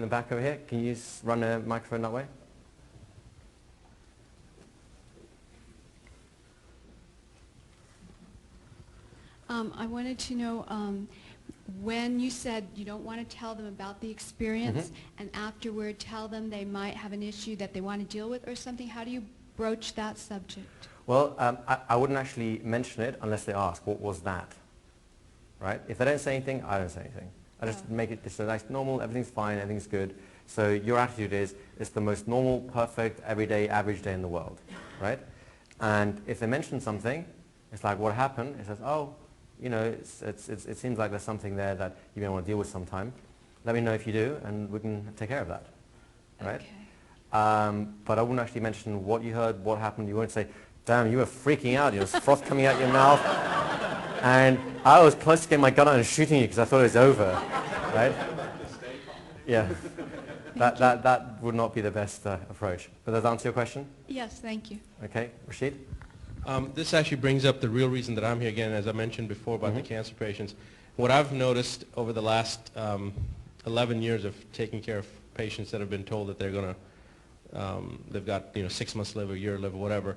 in the back over here. Can you run a microphone that way? I wanted to know, when you said you don't want to tell them about the experience, and afterward tell them they might have an issue that they want to deal with or something, how do you broach that subject? Well, I wouldn't actually mention it unless they ask, what was that? Right? If they don't say anything, I don't say anything. I just make it just a nice normal, everything's fine, everything's good. So your attitude is, it's the most normal, perfect, everyday, average day in the world. Right? And if they mention something, it's like, what happened? It says, oh, you know, it seems like there's something there that you may want to deal with sometime. Let me know if you do, and we can take care of that. Right? Okay. But I wouldn't actually mention what you heard, what happened. You won't say, damn, you were freaking out. You know, froth coming out your mouth. And I was close to getting my gun out and shooting you because I thought it was over. Right? Yeah. That would not be the best approach. But does that answer your question? Yes, thank you. Okay. Rashid? This actually brings up the real reason that I'm here again, as I mentioned before about the cancer patients. What I've noticed over the last 11 years of taking care of patients that have been told that they're going to, they've got 6 months to live, a year to live, or whatever.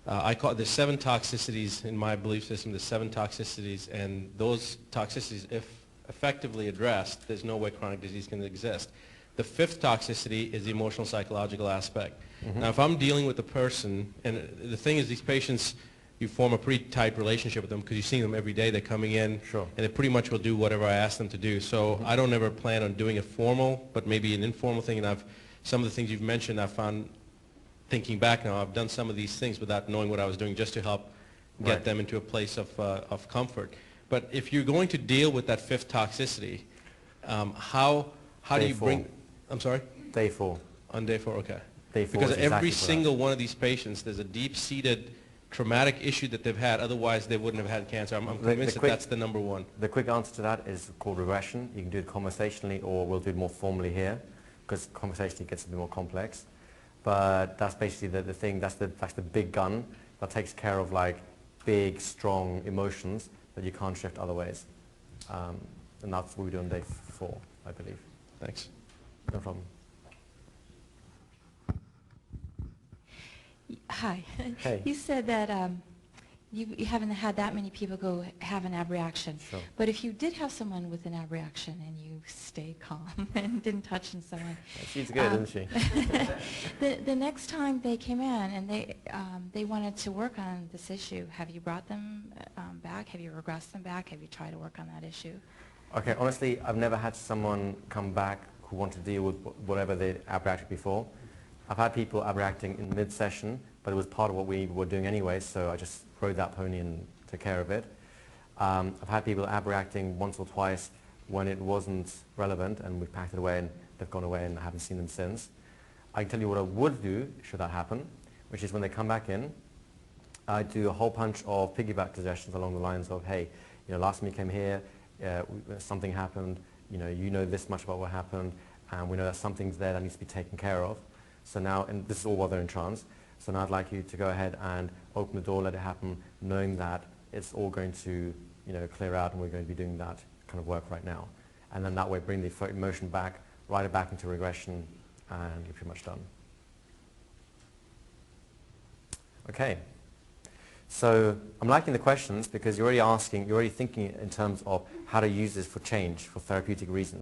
I call it the 7 toxicities in my belief system, the 7 toxicities, and those toxicities, if effectively addressed, there's no way chronic disease can exist. The 5th toxicity is the emotional psychological aspect. Now, if I'm dealing with a person, and the thing is, these patients, you form a pretty tight relationship with them because you see them every day. They're coming in, and they pretty much will do whatever I ask them to do. So I don't ever plan on doing a formal, but maybe an informal thing. And some of the things you've mentioned, I found, thinking back now, I've done some of these things without knowing what I was doing, just to help get them into a place of comfort. But if you're going to deal with that 5th toxicity, how do you bring? I'm sorry? Day 4. On day 4, okay. Day 4 because is exactly every single one of these patients, there's a deep-seated traumatic issue that they've had. Otherwise, they wouldn't have had cancer. I'm convinced that that's the number one. The quick answer to that is called regression. You can do it conversationally, or we'll do it more formally here, because conversationally gets a bit more complex. But that's basically the thing. That's the big gun that takes care of like big, strong emotions that you can't shift other ways. And that's what we do on day 4, I believe. Thanks. No problem. Hi. Hey. You said that you haven't had that many people go have an abreaction. Sure. But if you did have someone with an abreaction and you stayed calm and didn't touch on someone. She's good, isn't she? the next time they came in and they wanted to work on this issue, have you brought them back? Have you regressed them back? Have you tried to work on that issue? Okay, honestly, I've never had someone come back who want to deal with whatever they abreacted before. I've had people abreacting in mid-session, but it was part of what we were doing anyway, so I just rode that pony and took care of it. I've had people abreacting once or twice when it wasn't relevant, and we packed it away and they've gone away and I haven't seen them since. I can tell you what I would do should that happen, which is when they come back in, I do a whole bunch of piggyback suggestions along the lines of, hey, last time you came here, something happened, you know this much about what happened, and we know that something's there that needs to be taken care of. So now, and this is all while they're in trance, so now I'd like you to go ahead and open the door, let it happen, knowing that it's all going to clear out and we're going to be doing that kind of work right now. And then that way bring the emotion back, ride it back into regression, and you're pretty much done. Okay. So I'm liking the questions because you're already asking, you're already thinking in terms of how to use this for change, for therapeutic reasons.